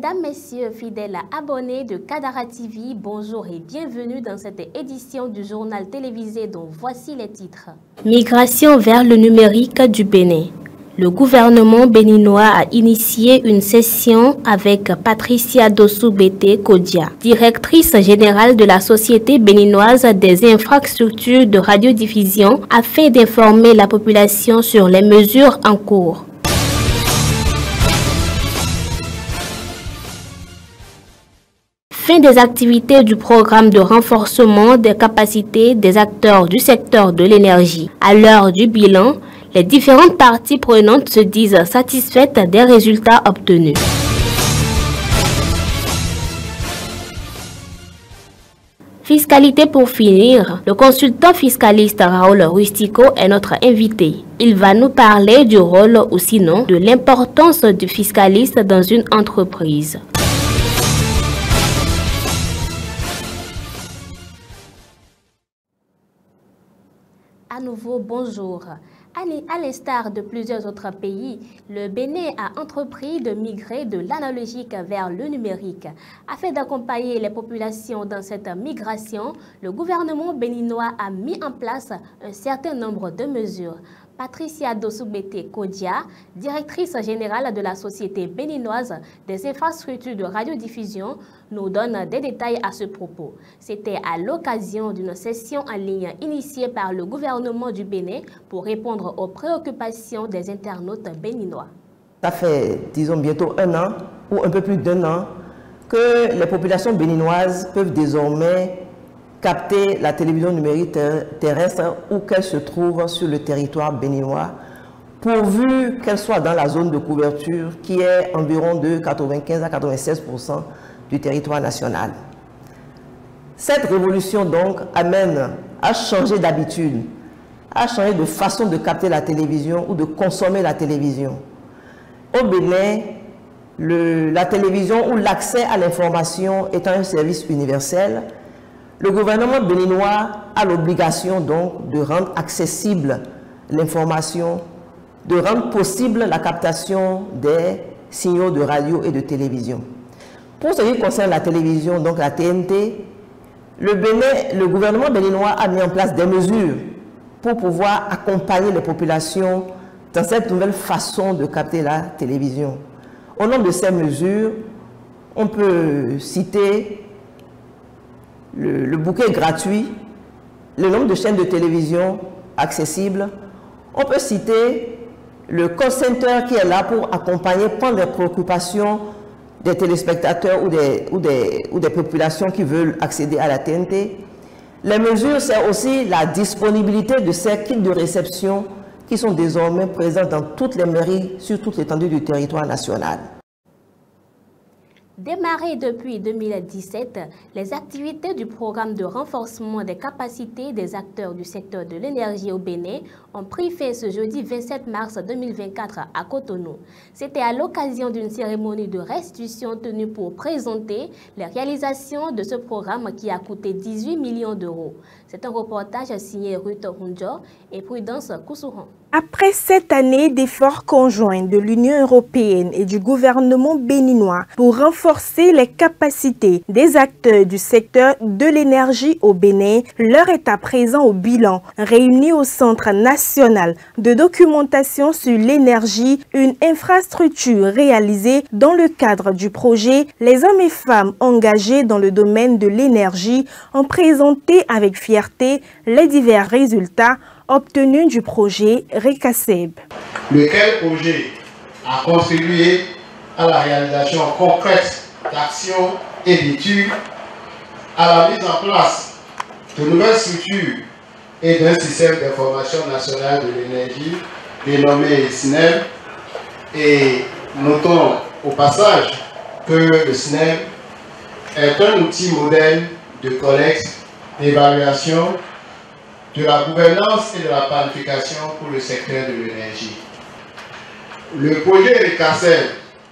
Mesdames, Messieurs, fidèles abonnés de Kadara TV, bonjour et bienvenue dans cette édition du journal télévisé dont voici les titres. Migration vers le numérique du Bénin. Le gouvernement béninois a initié une session avec Patricia Dossou-Bété Kodia, directrice générale de la Société béninoise des infrastructures de radiodiffusion, afin d'informer la population sur les mesures en cours. Fin des activités du programme de renforcement des capacités des acteurs du secteur de l'énergie. À l'heure du bilan, les différentes parties prenantes se disent satisfaites des résultats obtenus. Fiscalité pour finir, le consultant fiscaliste Raoul Rustico est notre invité. Il va nous parler du rôle ou sinon de l'importance du fiscaliste dans une entreprise. À nouveau, bonjour. À l'instar de plusieurs autres pays, le Bénin a entrepris de migrer de l'analogique vers le numérique. Afin d'accompagner les populations dans cette migration, le gouvernement béninois a mis en place un certain nombre de mesures. Patricia Dossou-Bété Kodia, directrice générale de la Société béninoise des infrastructures de radiodiffusion, nous donne des détails à ce propos. C'était à l'occasion d'une session en ligne initiée par le gouvernement du Bénin pour répondre aux préoccupations des internautes béninois. Ça fait, disons, bientôt un an ou un peu plus d'un an que les populations béninoises peuvent désormais capter la télévision numérique terrestre où qu'elle se trouve sur le territoire béninois, pourvu qu'elle soit dans la zone de couverture qui est environ de 95 à 96% du territoire national. Cette révolution donc amène à changer d'habitude, à changer de façon de capter la télévision ou de consommer la télévision. Au Bénin, la télévision ou l'accès à l'information étant un service universel, le gouvernement béninois a l'obligation donc de rendre accessible l'information, de rendre possible la captation des signaux de radio et de télévision. Pour ce qui concerne la télévision, donc la TNT, le gouvernement béninois a mis en place des mesures pour pouvoir accompagner les populations dans cette nouvelle façon de capter la télévision. Au nom de ces mesures, on peut citer le bouquet gratuit, le nombre de chaînes de télévision accessibles. On peut citer le call center qui est là pour accompagner, prendre les préoccupations des téléspectateurs ou des populations qui veulent accéder à la TNT. Les mesures, c'est aussi la disponibilité de ces kits de réception qui sont désormais présents dans toutes les mairies sur toute l'étendue du territoire national. Démarrées depuis 2017, les activités du programme de renforcement des capacités des acteurs du secteur de l'énergie au Bénin ont pris fin ce jeudi 27 mars 2024 à Cotonou. C'était à l'occasion d'une cérémonie de restitution tenue pour présenter les réalisations de ce programme qui a coûté 18 millions d'euros. C'est un reportage signé Ruth Hunjo et Prudence Koussouran. Après 7 années d'efforts conjoints de l'Union européenne et du gouvernement béninois pour renforcer les capacités des acteurs du secteur de l'énergie au Bénin, l'heure est à présent au bilan. Réunis au Centre national de documentation sur l'énergie, une infrastructure réalisée dans le cadre du projet, les hommes et femmes engagés dans le domaine de l'énergie ont présenté avec fierté les divers résultats obtenu du projet RECASEB. Lequel projet a contribué à la réalisation concrète d'actions et d'études, à la mise en place de nouvelles structures et d'un système d'information national de l'énergie dénommé SNEL. Et notons au passage que le SNEL est un outil modèle de collecte, d'évaluation, de la gouvernance et de la planification pour le secteur de l'énergie. Le projet RECASEB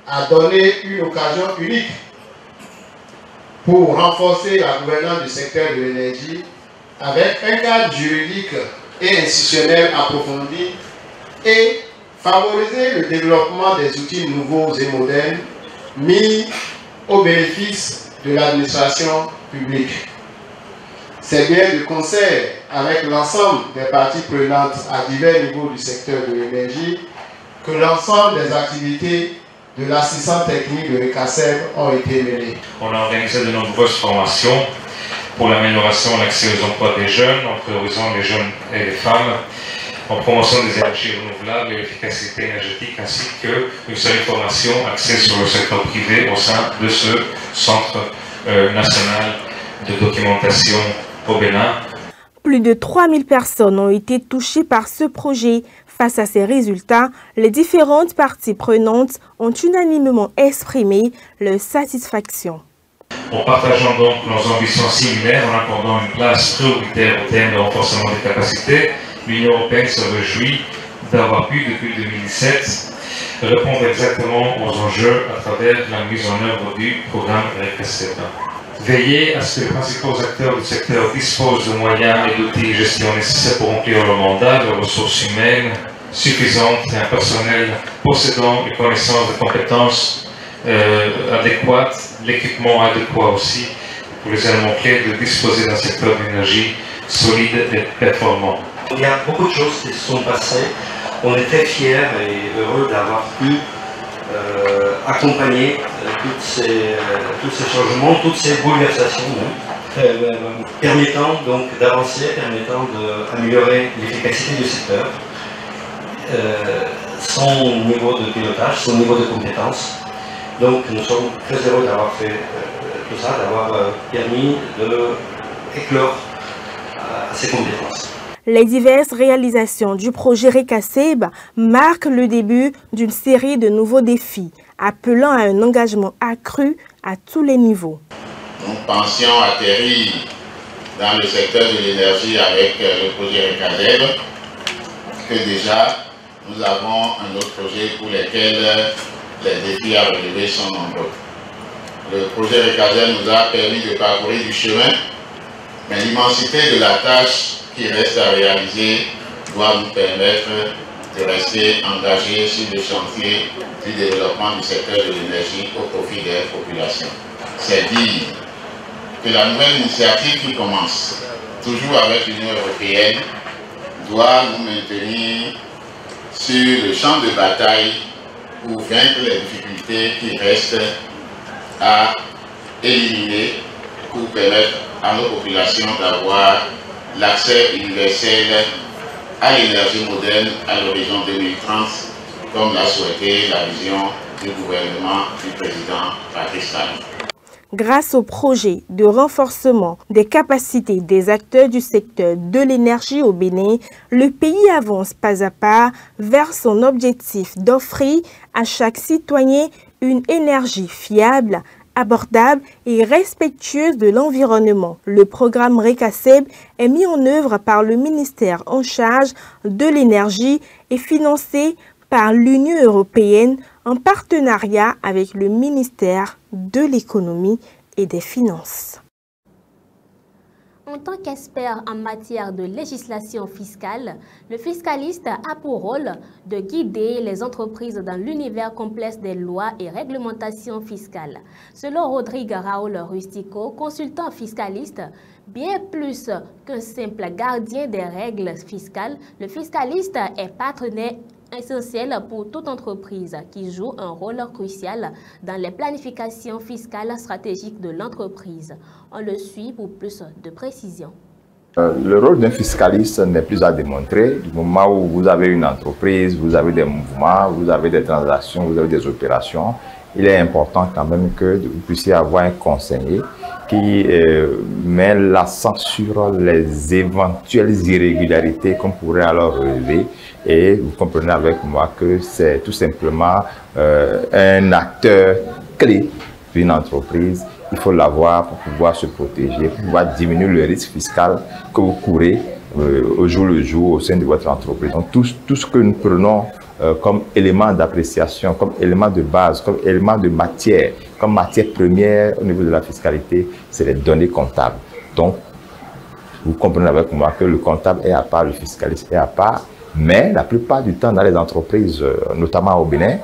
a donné une occasion unique pour renforcer la gouvernance du secteur de l'énergie avec un cadre juridique et institutionnel approfondi et favoriser le développement des outils nouveaux et modernes mis au bénéfice de l'administration publique. C'est bien de concert avec l'ensemble des parties prenantes à divers niveaux du secteur de l'énergie que l'ensemble des activités de l'assistance technique de RECASEB ont été menées. On a organisé de nombreuses formations pour l'amélioration de l'accès aux emplois des jeunes, en priorisant les jeunes et les femmes, en promotion des énergies renouvelables et l'efficacité énergétique, ainsi qu'une série de formations axées sur le secteur privé au sein de ce Centre national de documentation au Bénin. Plus de 3000 personnes ont été touchées par ce projet. Face à ces résultats, les différentes parties prenantes ont unanimement exprimé leur satisfaction. En partageant donc nos ambitions similaires, en accordant une place prioritaire au thème de renforcement des capacités, l'Union européenne se réjouit d'avoir pu, depuis 2017, répondre exactement aux enjeux à travers la mise en œuvre du programme RECASEB. Veiller à ce que les principaux acteurs du secteur disposent de moyens et d'outils de gestion nécessaires pour remplir leur mandat, de ressources humaines suffisantes et un personnel possédant les connaissances et compétences adéquates, l'équipement adéquat aussi, pour les éléments clés de disposer d'un secteur d'énergie solide et performant. Il y a beaucoup de choses qui se sont passées. On est très fiers et heureux d'avoir pu accompagner tous ces changements, toutes ces bouleversations, permettant donc d'avancer, permettant d'améliorer l'efficacité du secteur, son niveau de pilotage, son niveau de compétence. Donc nous sommes très heureux d'avoir fait tout ça, d'avoir permis d'éclore à ces compétences. Les diverses réalisations du projet RECASEB marquent le début d'une série de nouveaux défis, appelant à un engagement accru à tous les niveaux. Nous pensions atterrir dans le secteur de l'énergie avec le projet RECASEB, que déjà nous avons un autre projet pour lequel les défis à relever sont nombreux. Le projet RECASEB nous a permis de parcourir du chemin, mais l'immensité de la tâche qui reste à réaliser doit nous permettre de rester engagés sur le chantier du développement du secteur de l'énergie au profit des populations. C'est dire que la nouvelle initiative qui commence, toujours avec l'Union européenne, doit nous maintenir sur le champ de bataille pour vaincre les difficultés qui restent à éliminer pour permettre à nos populations d'avoir l'accès universel à l'énergie moderne à l'horizon 2030, comme l'a souhaité la vision du gouvernement du président Patrice Talon. Grâce au projet de renforcement des capacités des acteurs du secteur de l'énergie au Bénin, le pays avance pas à pas vers son objectif d'offrir à chaque citoyen une énergie fiable, abordable et respectueuse de l'environnement. Le programme RECASEB est mis en œuvre par le ministère en charge de l'énergie et financé par l'Union européenne en partenariat avec le ministère de l'économie et des finances. En tant qu'expert en matière de législation fiscale, le fiscaliste a pour rôle de guider les entreprises dans l'univers complexe des lois et réglementations fiscales. Selon Rodrigue Raoul Rustico, consultant fiscaliste, bien plus qu'un simple gardien des règles fiscales, le fiscaliste est partenaire essentiel pour toute entreprise qui joue un rôle crucial dans les planifications fiscales stratégiques de l'entreprise. On le suit pour plus de précision. Le rôle d'un fiscaliste n'est plus à démontrer. Du moment où vous avez une entreprise, vous avez des mouvements, vous avez des transactions, vous avez des opérations, il est important quand même que vous puissiez avoir un conseiller qui met l'accent sur les éventuelles irrégularités qu'on pourrait alors relever. Et vous comprenez avec moi que c'est tout simplement un acteur clé d'une entreprise. Il faut l'avoir pour pouvoir se protéger, pour pouvoir diminuer le risque fiscal que vous courez au jour le jour au sein de votre entreprise. Donc tout ce que nous prenons comme élément d'appréciation, comme élément de base, comme élément de matière, comme matière première au niveau de la fiscalité, c'est les données comptables. Donc, vous comprenez avec moi que le comptable est à part, le fiscaliste est à part. Mais la plupart du temps, dans les entreprises, notamment au Bénin,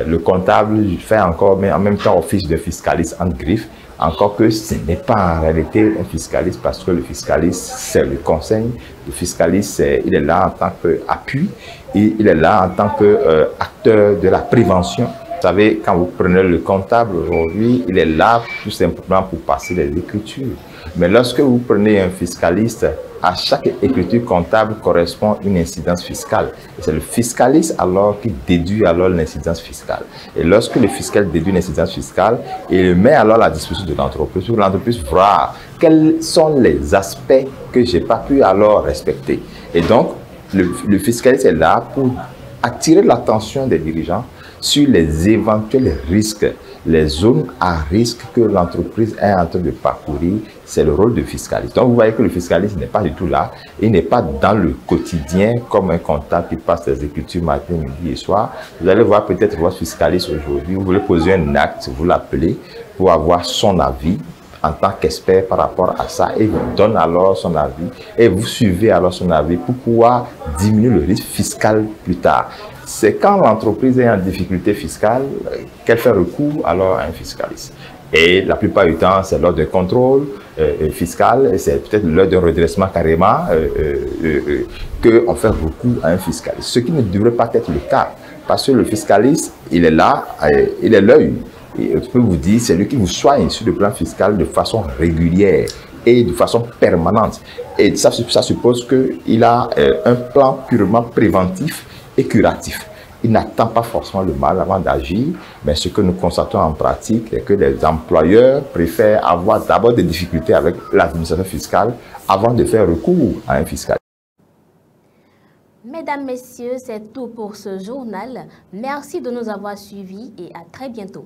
le comptable fait encore, mais en même temps, office de fiscaliste en griffe, encore que ce n'est pas en réalité un fiscaliste, parce que le fiscaliste, c'est le conseil. Le fiscaliste, il est là en tant qu'appui, et il est là en tant qu'acteur de la prévention. Vous savez, quand vous prenez le comptable aujourd'hui, il est là tout simplement pour passer les écritures. Mais lorsque vous prenez un fiscaliste, à chaque écriture comptable correspond une incidence fiscale. C'est le fiscaliste alors qui déduit alors l'incidence fiscale. Et lorsque le fiscal déduit l'incidence fiscale, il le met alors à la disposition de l'entreprise pour l'entreprise voir quels sont les aspects que je n'ai pas pu alors respecter. Et donc, le fiscaliste est là pour attirer l'attention des dirigeants sur les éventuels risques, les zones à risque que l'entreprise est en train de parcourir. C'est le rôle du fiscaliste. Donc, vous voyez que le fiscaliste n'est pas du tout là. Il n'est pas dans le quotidien comme un comptable qui passe les écritures matin, midi et soir. Vous allez voir peut-être votre fiscaliste aujourd'hui. Vous voulez poser un acte, vous l'appelez pour avoir son avis en tant qu'expert par rapport à ça, et vous donne alors son avis et vous suivez alors son avis pour pouvoir diminuer le risque fiscal plus tard. C'est quand l'entreprise est en difficulté fiscale qu'elle fait recours alors à un fiscaliste. Et la plupart du temps, c'est lors d'un contrôle fiscal, c'est peut-être lors d'un redressement carrément qu'on fait recours à un fiscaliste. Ce qui ne devrait pas être le cas, parce que le fiscaliste, il est là, il est l'œil. Et je peux vous dire, c'est lui qui vous soigne sur le plan fiscal de façon régulière et de façon permanente. Et ça suppose qu'il a un plan purement préventif et curatif. Il n'attend pas forcément le mal avant d'agir, mais ce que nous constatons en pratique est que les employeurs préfèrent avoir d'abord des difficultés avec l'administration fiscale avant de faire recours à un fiscal. Mesdames, Messieurs, c'est tout pour ce journal. Merci de nous avoir suivis et à très bientôt.